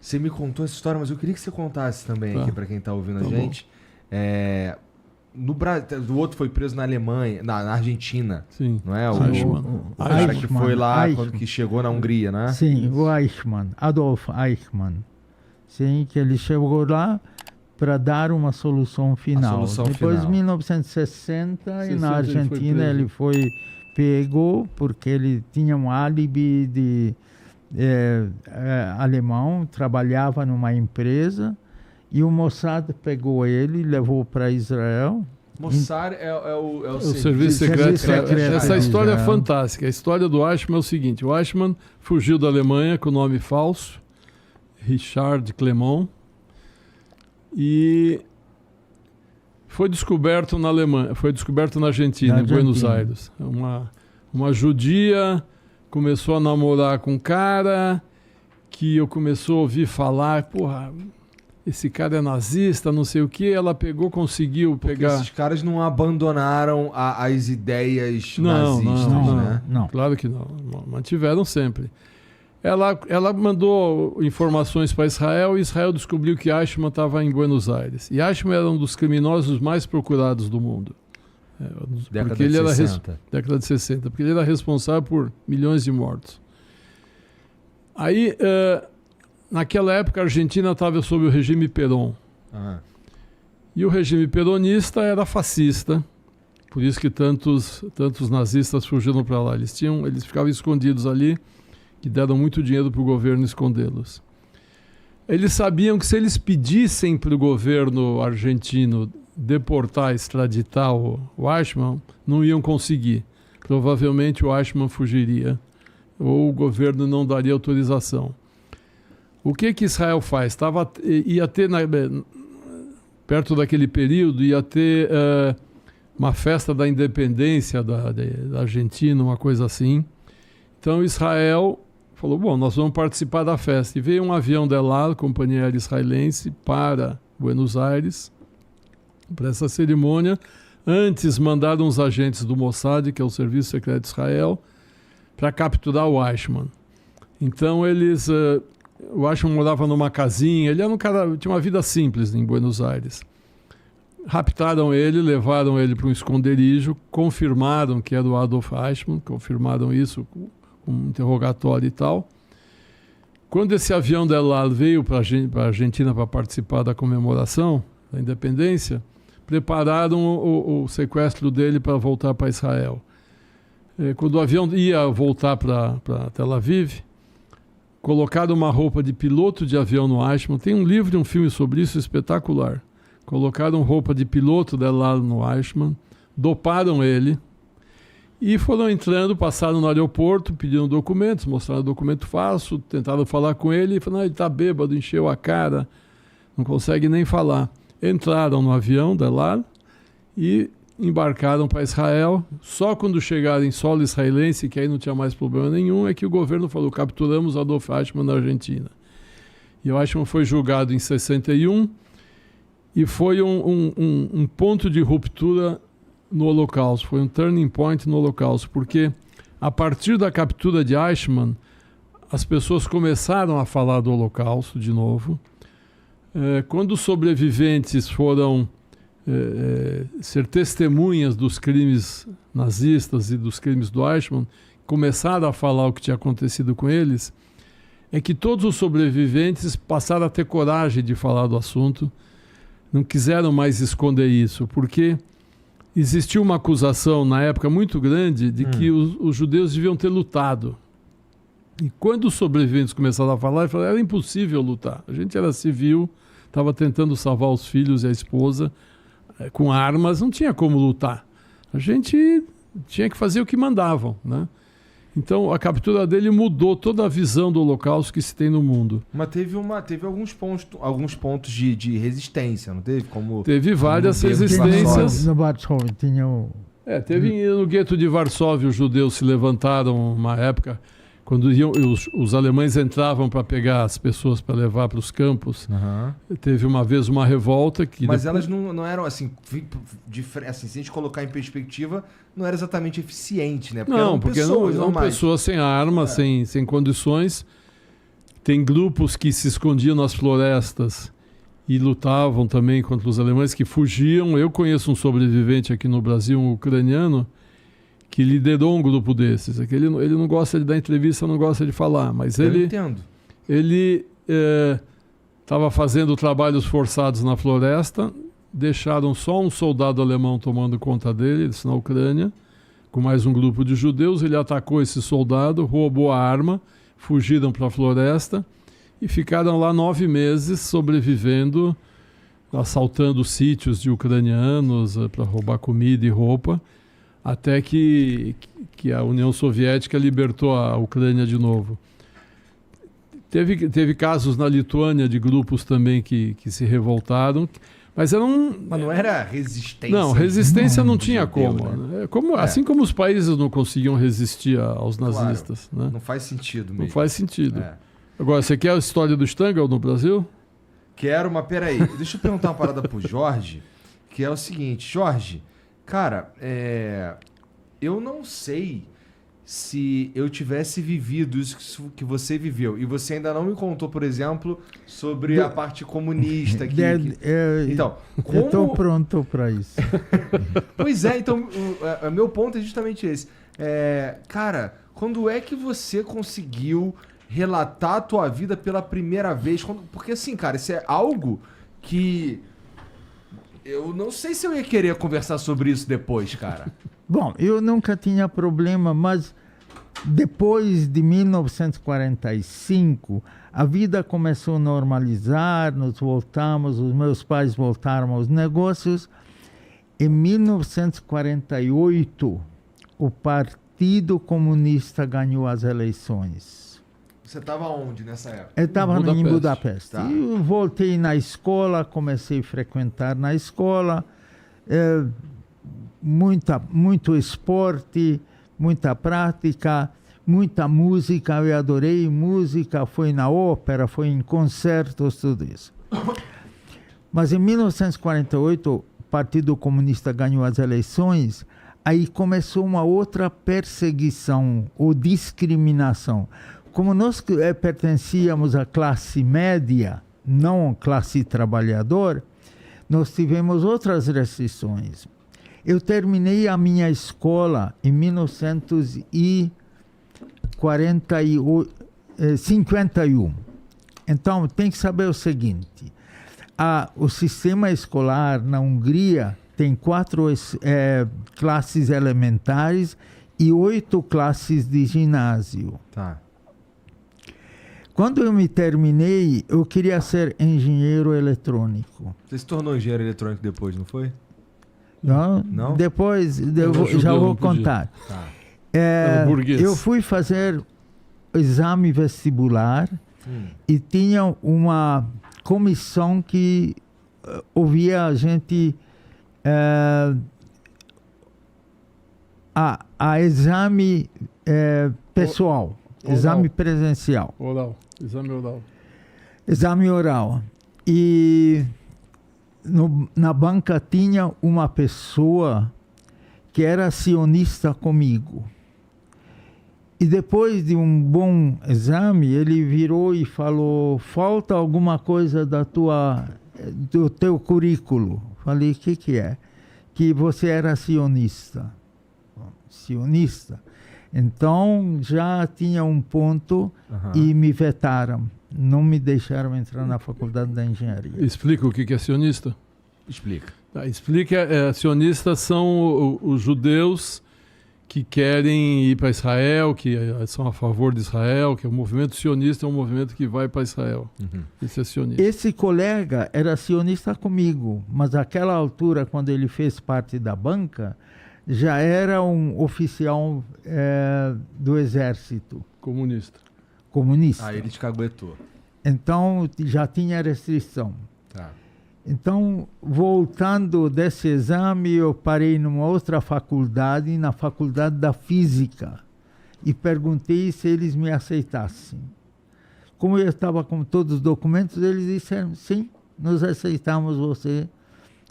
Você me contou essa história, mas eu queria que você contasse também aqui para quem tá ouvindo a gente. O outro foi preso na Alemanha, na Argentina. Sim. Não é? O cara que foi lá quando que chegou na Hungria, né? Sim, o Eichmann, Adolf Eichmann. Sim, que ele chegou lá para dar uma solução final. Depois, em 1960, na Argentina, ele foi pego porque ele tinha um álibi de alemão, trabalhava numa empresa. E o Mossad pegou ele e levou para Israel. Mossad é o serviço secreto. Essa história é fantástica. A história do Eichmann é o seguinte. O Eichmann fugiu da Alemanha com nome falso, Richard Clement, e foi descoberto na Alemanha, foi descoberto na Argentina, em Buenos Aires. Uma judia começou a namorar com um cara que eu começou a ouvir falar, porra, esse cara é nazista, não sei o que, ela pegou, conseguiu pegar... Esses caras não abandonaram as ideias nazistas, né? Não. Claro que não, mantiveram sempre. Ela mandou informações para Israel e Israel descobriu que Eichmann estava em Buenos Aires. E Eichmann era um dos criminosos mais procurados do mundo. Década de 60. Década de 60, porque ele era responsável por milhões de mortos. Aí... naquela época, a Argentina estava sob o regime Perón. E o regime peronista era fascista. Por isso que tantos nazistas fugiram para lá. Eles ficavam escondidos ali, que deram muito dinheiro para o governo escondê-los. Eles sabiam que se eles pedissem para o governo argentino deportar, extraditar o Eichmann, não iam conseguir. Provavelmente o Eichmann fugiria, ou o governo não daria autorização. O que Israel faz? Ia ter, perto daquele período, ia ter uma festa da independência da Argentina, uma coisa assim. Então Israel falou, bom, nós vamos participar da festa. E veio um avião da El Al, companhia aérea israelense, para Buenos Aires, para essa cerimônia. Antes mandaram os agentes do Mossad, que é o Serviço Secreto de Israel, para capturar o Eichmann. Então eles... o Eichmann morava numa casinha, ele era um cara, tinha uma vida simples em Buenos Aires. Raptaram ele, levaram ele para um esconderijo, confirmaram que era o Adolf Eichmann, confirmaram isso com um interrogatório e tal. Quando esse avião da El Al veio para a Argentina para participar da comemoração da independência, prepararam o sequestro dele para voltar para Israel. Quando o avião ia voltar para Tel Aviv, colocaram uma roupa de piloto de avião no Eichmann. Tem um livro e um filme sobre isso espetacular. Colocaram roupa de piloto dela no Eichmann, doparam ele e foram entrando, passaram no aeroporto, pediram documentos, mostraram documento falso, tentaram falar com ele e falaram, ele está bêbado, encheu a cara, não consegue nem falar. Entraram no avião dela e embarcaram para Israel. Só quando chegaram em solo israelense, que aí não tinha mais problema nenhum, é que o governo falou, capturamos Adolf Eichmann na Argentina. E o Eichmann foi julgado em 61 e foi um ponto de ruptura no Holocausto, foi um turning point no Holocausto, porque a partir da captura de Eichmann, as pessoas começaram a falar do Holocausto de novo. Quando os sobreviventes foram ser testemunhas dos crimes nazistas e dos crimes do Eichmann, começaram a falar o que tinha acontecido com eles, é que todos os sobreviventes passaram a ter coragem de falar do assunto, não quiseram mais esconder isso, porque existiu uma acusação na época muito grande de que os judeus deviam ter lutado. E quando os sobreviventes começaram a falar, falaram, era impossível lutar. A gente era civil, estava tentando salvar os filhos e a esposa, com armas, não tinha como lutar. A gente tinha que fazer o que mandavam, né? Então a captura dele mudou toda a visão do Holocausto que se tem no mundo. Mas teve alguns pontos de resistência, não teve? Teve várias resistências. No Varsóvia tinha o... Teve no gueto de Varsóvia, os judeus se levantaram uma época, quando os alemães entravam para pegar as pessoas para levar para os campos. Teve uma vez uma revolta que... Mas elas não eram assim, se a gente colocar em perspectiva, não era exatamente eficiente, né? Porque eram pessoas sem armas, sem condições. tem grupos que se escondiam nas florestas e lutavam também contra os alemães, que fugiam. Eu conheço um sobrevivente aqui no Brasil, um ucraniano, que liderou um grupo desses. Ele não gosta de dar entrevista, não gosta de falar, mas Eu entendo. ele estava fazendo trabalhos forçados na floresta, deixaram só um soldado alemão tomando conta dele, na Ucrânia, com mais um grupo de judeus. Ele atacou esse soldado, roubou a arma, fugiram para a floresta e ficaram lá 9 meses sobrevivendo, assaltando sítios de ucranianos para roubar comida e roupa, até que a União Soviética libertou a Ucrânia de novo. Teve casos na Lituânia de grupos também que se revoltaram, mas não era resistência. Não, resistência não tinha judeu, como. né? Assim como os países não conseguiam resistir aos nazistas. Claro, né? não faz sentido mesmo. Não faz sentido. É. Agora, você quer a história do Stangl no Brasil? Quero, mas peraí. Deixa eu perguntar uma parada pro Jorge, que é o seguinte. Jorge, cara, eu não sei se eu tivesse vivido isso que você viveu. E você ainda não me contou, por exemplo, sobre a parte comunista. Então, como... Eu estou pronto para isso. Pois é, então, o meu ponto é justamente esse. Cara, quando é que você conseguiu relatar a tua vida pela primeira vez? Porque assim, cara, isso é algo que... Eu não sei se eu ia querer conversar sobre isso depois, cara. Bom, eu nunca tinha problema, mas depois de 1945, a vida começou a normalizar, nós voltamos, os meus pais voltaram aos negócios. Em 1948, o Partido Comunista ganhou as eleições. Você estava onde nessa época? Eu estava em Budapeste. Tá. Eu voltei na escola, comecei a frequentar na escola, muito esporte, muita prática, muita música. Eu adorei música, fui na ópera, fui em concertos, tudo isso. Mas em 1948, o Partido Comunista ganhou as eleições, aí começou uma outra perseguição ou discriminação. Como nós pertencíamos à classe média, não à classe trabalhadora, nós tivemos outras restrições. Eu terminei a minha escola em 1951. Então, tem que saber o seguinte. O sistema escolar na Hungria tem 4 classes elementares e 8 classes de ginásio. Tá. Quando eu me terminei, eu queria ser engenheiro eletrônico. Você se tornou engenheiro eletrônico depois, não foi? Não? Não? Depois já vou contar. Tá. Eu fui fazer exame vestibular e tinha uma comissão que ouvia a gente a exame pessoal, exame presencial. Oral, exame oral. Exame oral. E na banca tinha uma pessoa que era cionista comigo. E depois de um bom exame, ele virou e falou: falta alguma coisa do teu currículo. Falei: o que é? Que você era sionista. Sionista. Então já tinha um ponto e me vetaram. Não me deixaram entrar na faculdade da engenharia. Explica o que é sionista? Explica. Explica. Sionistas são os judeus que querem ir para Israel, que são a favor de Israel, que o movimento sionista é um movimento que vai para Israel. Esse é sionista. Esse colega era sionista comigo, mas naquela altura, quando ele fez parte da banca, já era um oficial do exército. Comunista. Aí ele te caguetou. Então já tinha restrição. Tá. Então, voltando desse exame, eu parei numa outra faculdade, na faculdade da física, e perguntei se eles me aceitassem. Como eu estava com todos os documentos, eles disseram: sim, nós aceitamos você.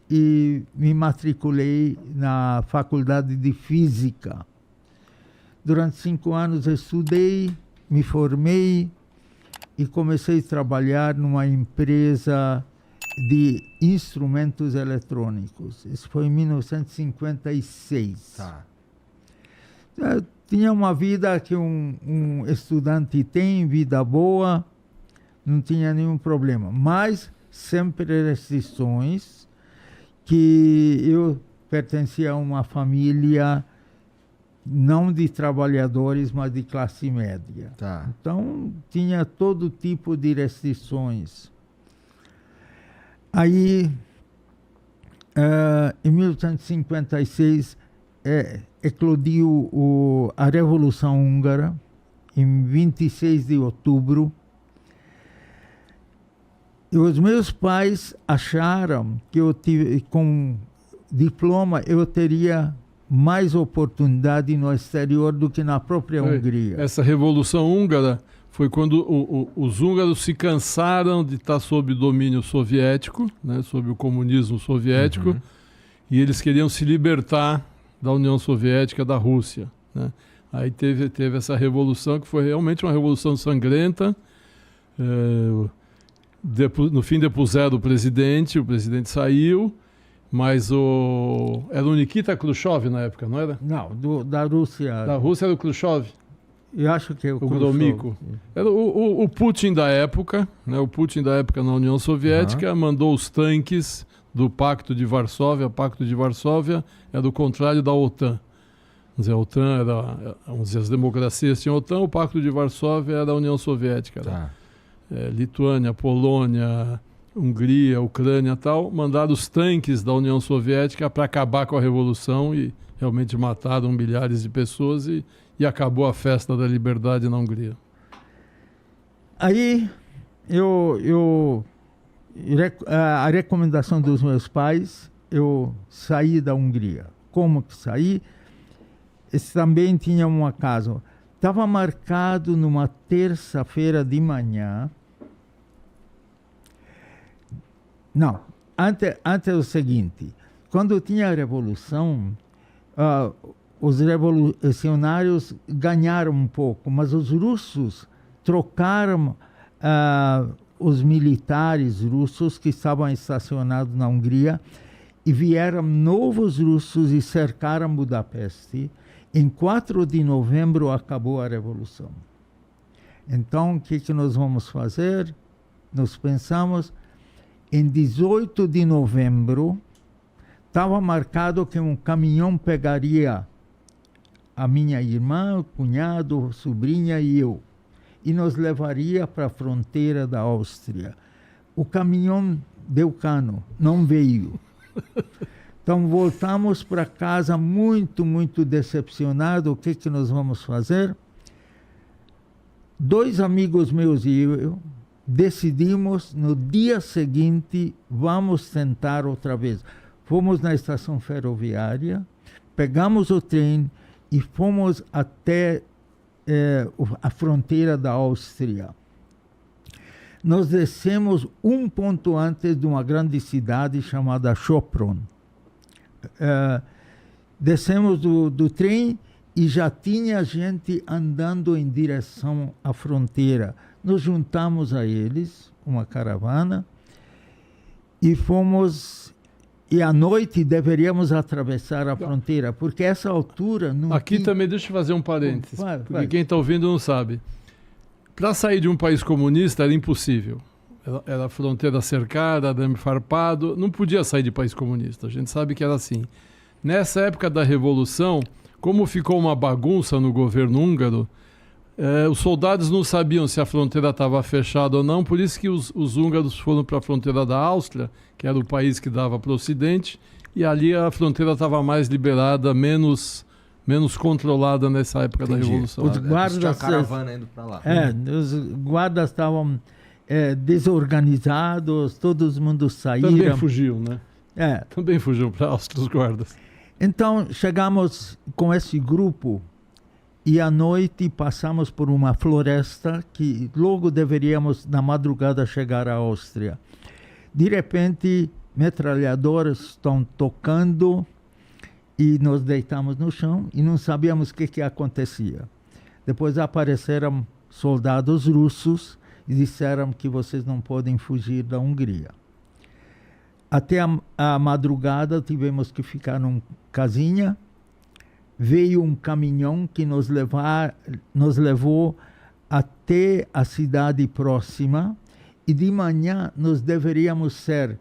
E me matriculei na faculdade de física. Durante 5 anos eu estudei, me formei, e comecei a trabalhar numa empresa de instrumentos eletrônicos. Isso foi em 1956. Tá. Eu tinha uma vida que um estudante tem, vida boa, não tinha nenhum problema. Mas sempre restrições, que eu pertencia a uma família não de trabalhadores, mas de classe média. Tá. Então, tinha todo tipo de restrições. Aí, em 1856, eclodiu a Revolução Húngara, em 26 de outubro. E os meus pais acharam que com diploma eu teria mais oportunidade no exterior do que na própria Hungria. Essa Revolução Húngara foi quando os húngaros se cansaram de estar sob domínio soviético, né, sob o comunismo soviético, e eles queriam se libertar da União Soviética, da Rússia, né? Aí teve essa revolução, que foi realmente uma revolução sangrenta. No fim depuseram o presidente saiu, mas era o Nikita Khrushchev na época, não era? Não, da Rússia. Da Rússia era o Khrushchev. Eu acho que é o Gromyko. Era o Putin da época, né? O Putin da época na União Soviética mandou os tanques do Pacto de Varsóvia. O Pacto de Varsóvia era o contrário da OTAN. Vamos dizer, a OTAN era, as democracias tinham a OTAN, o Pacto de Varsóvia era a União Soviética. Tá. Lituânia, Polônia, Hungria, Ucrânia e tal, mandaram os tanques da União Soviética para acabar com a Revolução e realmente mataram milhares de pessoas e acabou a festa da liberdade na Hungria. Aí, a recomendação dos meus pais, eu saí da Hungria. Como que saí? Eles também tinham uma casa. Estava marcado numa terça-feira de manhã. Não, antes o seguinte, quando tinha a Revolução, os revolucionários ganharam um pouco, mas os russos trocaram os militares russos que estavam estacionados na Hungria e vieram novos russos e cercaram Budapeste. Em 4 de novembro acabou a Revolução. Então, o que nós vamos fazer? Nós pensamos, em 18 de novembro, estava marcado que um caminhão pegaria a minha irmã, o cunhado, sobrinha e eu, e nos levaria para a fronteira da Áustria. O caminhão deu cano, não veio. Então voltamos para casa muito, muito decepcionado. O que nós vamos fazer? 2 amigos meus e eu decidimos, no dia seguinte, vamos tentar outra vez. Fomos na estação ferroviária, pegamos o trem e fomos até a fronteira da Áustria. Nós descemos um ponto antes de uma grande cidade chamada Sopron. Descemos do trem e já tinha gente andando em direção à fronteira. Nos juntamos a eles, uma caravana, e fomos. E à noite deveríamos atravessar a fronteira, porque essa altura não Aqui tinha... também deixa eu fazer um parênteses, vai. Porque quem está ouvindo não sabe. Para sair de um país comunista era impossível. Era a fronteira cercada, arame farpado, não podia sair de país comunista. A gente sabe que era assim. Nessa época da Revolução, como ficou uma bagunça no governo húngaro, os soldados não sabiam se a fronteira estava fechada ou não, por isso que os húngaros foram para a fronteira da Áustria, que era o país que dava para o Ocidente, e ali a fronteira estava mais liberada, menos controlada nessa época da Revolução. Os guardas, tinha caravana indo para lá. Os guardas estavam desorganizados, todo mundo saíram. Também fugiu, né? Também fugiu para a Áustria os guardas. Então chegamos com esse grupo e à noite passamos por uma floresta que logo deveríamos na madrugada chegar à Áustria. De repente, metralhadoras estão tocando e nos deitamos no chão e não sabíamos o que acontecia. Depois apareceram soldados russos e disseram que vocês não podem fugir da Hungria. Até a madrugada tivemos que ficar numa casinha. Veio um caminhão que nos levou até a cidade próxima, e de manhã nós deveríamos ser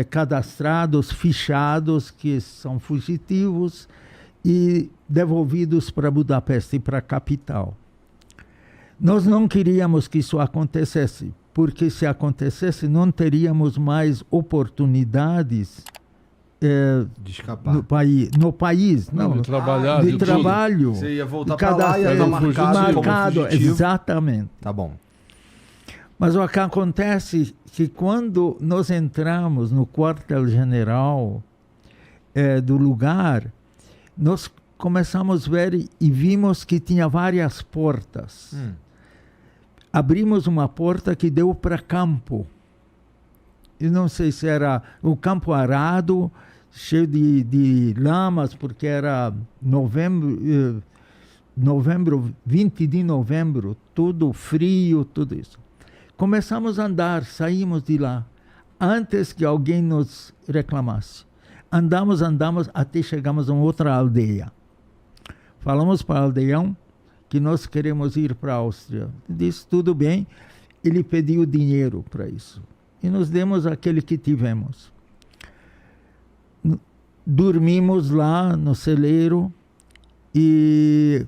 cadastrados, fichados, que são fugitivos, e devolvidos para Budapeste, para a capital. Nós não queríamos que isso acontecesse, porque se acontecesse não teríamos mais oportunidades de escapar. No país, não, de trabalhar, de trabalho. Você ia voltar para lá e ia marcado, exatamente. Tá bom. Mas o que acontece é que quando nós entramos no quartel-general do lugar, nós começamos a ver e vimos que tinha várias portas. Abrimos uma porta que deu para campo. Eu não sei se era o campo arado, cheio de lamas, porque era novembro, 20 de novembro, tudo frio, tudo isso. Começamos a andar, saímos de lá, antes que alguém nos reclamasse. Andamos, até chegamos a outra aldeia. Falamos para o aldeão que nós queremos ir para a Áustria. Disse, tudo bem. Ele pediu dinheiro para isso. E nos demos aquele que tivemos. Dormimos lá no celeiro e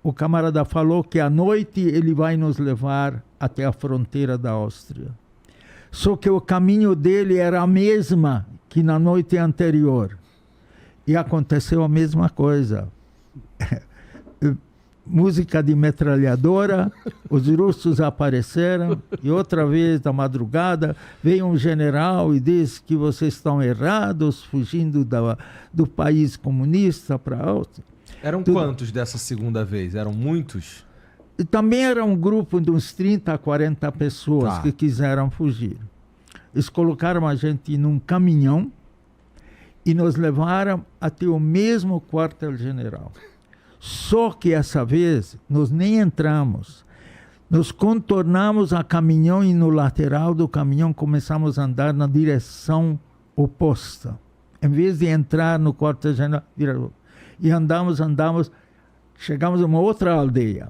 o camarada falou que à noite ele vai nos levar até a fronteira da Áustria. Só que o caminho dele era a mesma que na noite anterior. E aconteceu a mesma coisa. Música de metralhadora, os russos apareceram e outra vez da madrugada veio um general e disse que vocês estão errados, fugindo do país comunista para a Áustria. Eram quantos dessa segunda vez? Eram muitos? E também era um grupo de uns 30 a 40 pessoas que quiseram fugir. Eles colocaram a gente num caminhão e nos levaram até o mesmo quartel-general. Só que essa vez nós nem entramos. Nós contornamos a caminhão e no lateral do caminhão começamos a andar na direção oposta. Em vez de entrar no quartel-general, e andamos, chegamos a uma outra aldeia.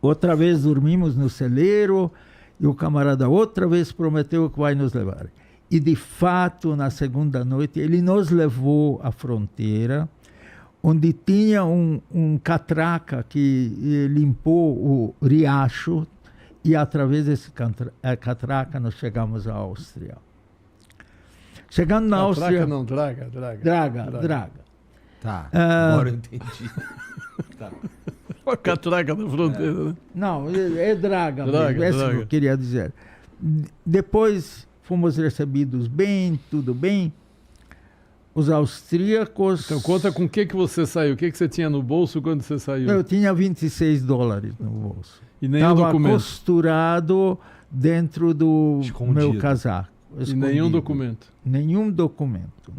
Outra vez dormimos no celeiro e o camarada outra vez prometeu que vai nos levar. E de fato, na segunda noite, ele nos levou à fronteira, onde tinha um catraca que limpou o riacho, e através desse catraca nós chegamos à Áustria. Chegando na Áustria... Não, Draga. Tá, agora eu entendi. Tá. A catraca da fronteira, né? Não, é Draga mesmo, é isso que eu queria dizer. Depois fomos recebidos bem, tudo bem. Os austríacos... Então conta com o que você saiu, o que você tinha no bolso quando você saiu? Eu tinha $26 no bolso. E nenhum documento? Estava costurado dentro do meu casaco. Escondido. E nenhum documento? Nenhum documento.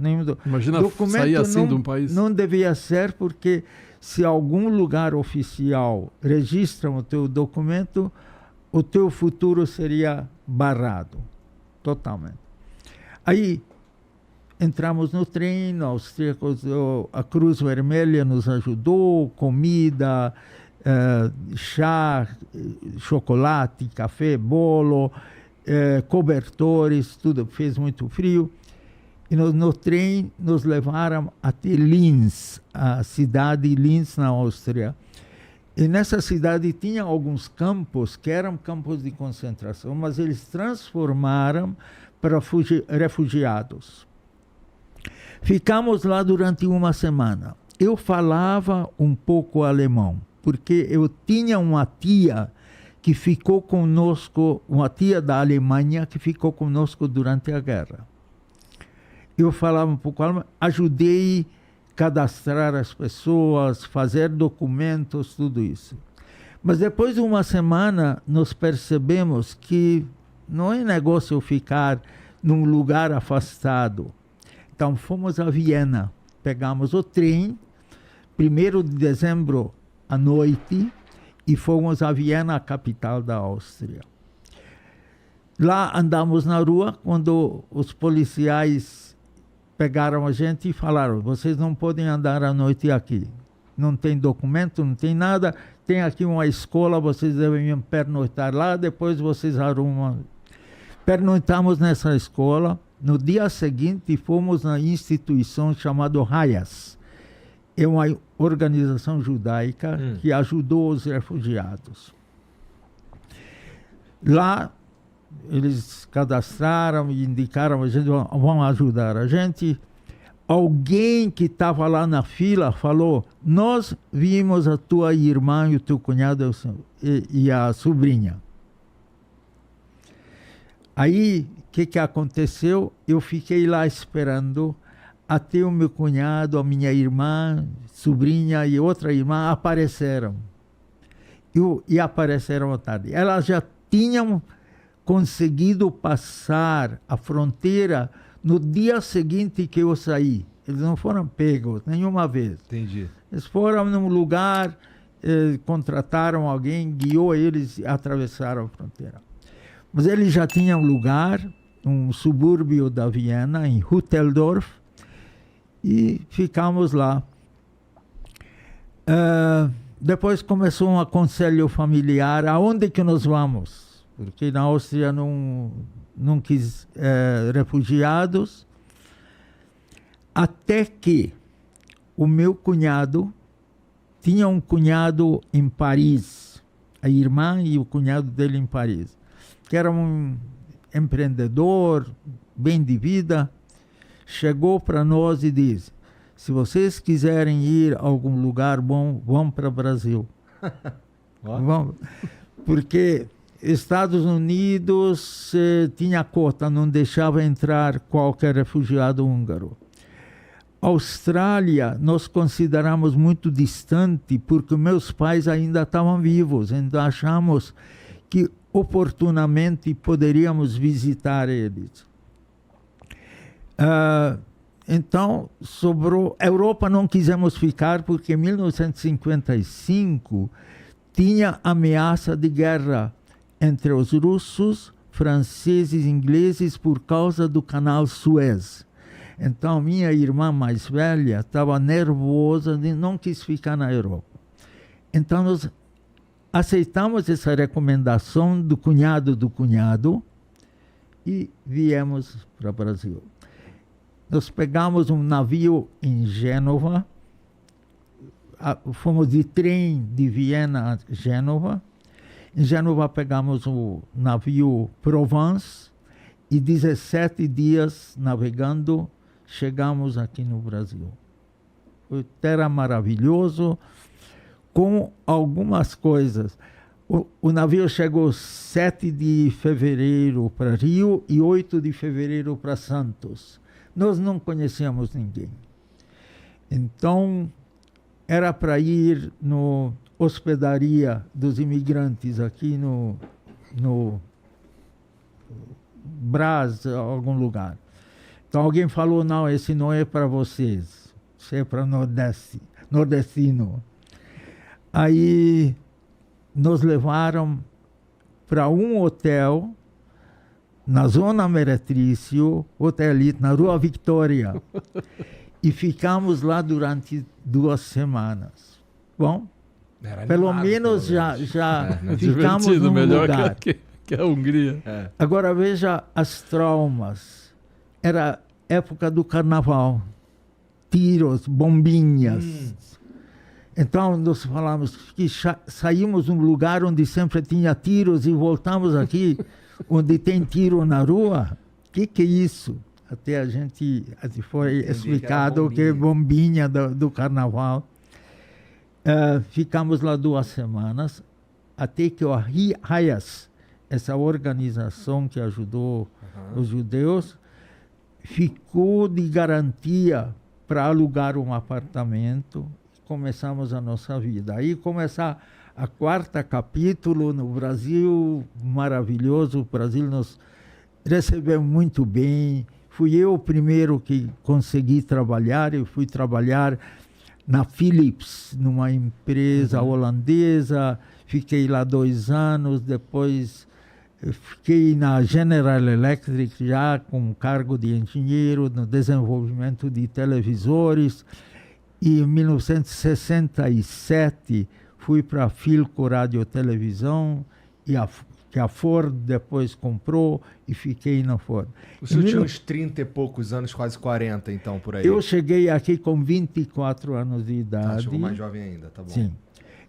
Imagina sair assim de um país. Não devia ser, porque se algum lugar oficial registra o teu documento, o teu futuro seria barrado. Totalmente. Aí entramos no trem, a Cruz Vermelha nos ajudou, comida, chá, chocolate, café, bolo, cobertores, tudo, fez muito frio. E no trem nos levaram até Linz, a cidade de Linz, na Áustria. E nessa cidade tinha alguns campos que eram campos de concentração, mas eles transformaram para refugiados. Ficamos lá durante uma semana. Eu falava um pouco alemão, porque eu tinha uma tia que ficou conosco, uma tia da Alemanha que ficou conosco durante a guerra. Eu falava um pouco alemão, ajudei a cadastrar as pessoas, fazer documentos, tudo isso. Mas depois de uma semana, nós percebemos que não é negócio ficar num lugar afastado. Então fomos a Viena, pegamos o trem, 1º de dezembro à noite, e fomos a Viena, a capital da Áustria. Lá andamos na rua, quando os policiais pegaram a gente e falaram: vocês não podem andar à noite aqui. Não tem documento, não tem nada. Tem aqui uma escola, vocês devem pernoitar lá, depois vocês arrumam. Pernoitamos nessa escola. No dia seguinte, fomos na instituição chamada Hayas. É uma organização judaica que ajudou os refugiados. Lá, eles cadastraram e indicaram a gente: vão ajudar a gente. Alguém que estava lá na fila falou: nós vimos a tua irmã e o teu cunhado e a sobrinha. Aí, o que aconteceu? Eu fiquei lá esperando até o meu cunhado, a minha irmã, sobrinha e outra irmã apareceram. E apareceram à tarde. Elas já tinham conseguido passar a fronteira no dia seguinte que eu saí. Eles não foram pegos nenhuma vez. Entendi. Eles foram num lugar, contrataram alguém, guiou eles e atravessaram a fronteira. Mas eles já tinham lugar, um subúrbio da Viena, em Hütteldorf, e ficamos lá. Depois começou um aconselho familiar: aonde que nós vamos? Porque na Áustria não quis refugiados, até que o meu cunhado tinha um cunhado em Paris, a irmã e o cunhado dele em Paris, que era um empreendedor, bem de vida, chegou para nós e disse: se vocês quiserem ir a algum lugar bom, vão para o Brasil. Vão, porque Estados Unidos tinha cota, não deixava entrar qualquer refugiado húngaro. Austrália nós consideramos muito distante, porque meus pais ainda estavam vivos, então achamos que oportunamente poderíamos visitar eles. Então sobrou. Europa não quisemos ficar, porque em 1955 tinha ameaça de guerra entre os russos, franceses e ingleses por causa do canal Suez. Então minha irmã mais velha estava nervosa e não quis ficar na Europa. Então nós aceitamos essa recomendação do cunhado e viemos para o Brasil. Nós pegamos um navio em Gênova, fomos de trem de Viena a Gênova. Em Gênova pegamos o navio Provence e 17 dias navegando chegamos aqui no Brasil. Foi terra maravilhoso, com algumas coisas. O navio chegou 7 de fevereiro para Rio e 8 de fevereiro para Santos. Nós não conhecíamos ninguém. Então, era para ir no hospedaria dos imigrantes aqui no Brás, algum lugar. Então alguém falou: não, esse não é para vocês, isso é para nordestino. Aí nos levaram para um hotel na Zona Meretrício, hotelito, na Rua Victoria. E ficamos lá durante 2 semanas. Bom, pelo menos já ficamos num lugar. Que a Hungria. Agora veja as traumas. Era época do carnaval. Tiros, bombinhas. Então nós falamos que saímos de um lugar onde sempre tinha tiros e voltamos aqui onde tem tiro na rua. Que é isso? Até a gente foi explicado que é bombinha do carnaval. Ficamos lá 2 semanas, até que o Hayas, essa organização que ajudou os judeus, ficou de garantia para alugar um apartamento. Começamos a nossa vida. Aí começa a 4º capítulo no Brasil, maravilhoso. O Brasil nos recebeu muito bem. Fui eu o primeiro que consegui trabalhar. Eu fui trabalhar na Philips, numa empresa holandesa. fiquei lá 2 anos, depois fiquei na General Electric já com cargo de engenheiro no desenvolvimento de televisores, e em 1967 fui para a Philco Radio Televisão, que a Ford depois comprou, e fiquei na Ford. O senhor tinha uns 30 e poucos anos, quase 40, então, por aí? Eu cheguei aqui com 24 anos de idade. Chegou mais jovem ainda, tá bom. Sim.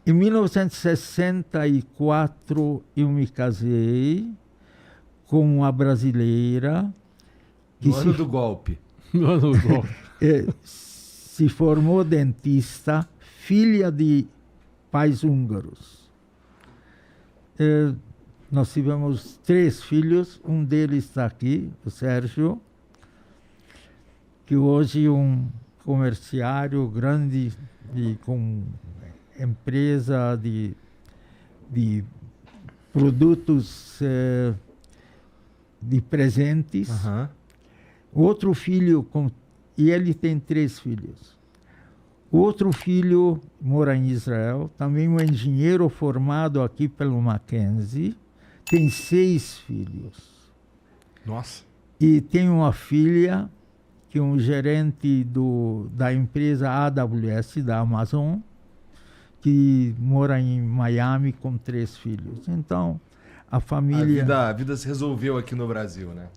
Em 1964 eu me casei com uma brasileira. No ano do golpe. No ano do golpe. Se formou dentista, filha de pais húngaros. Nós tivemos 3 filhos, um deles está aqui, o Sérgio, que hoje é um comerciário grande com empresa de produtos de presentes. Uhum. Outro filho, e ele tem 3 filhos. O outro filho mora em Israel, também um engenheiro formado aqui pelo Mackenzie, tem 6 filhos. Nossa. E tem uma filha, que é um gerente da empresa AWS, da Amazon, que mora em Miami com 3 filhos. Então, a família... A vida se resolveu aqui no Brasil, né?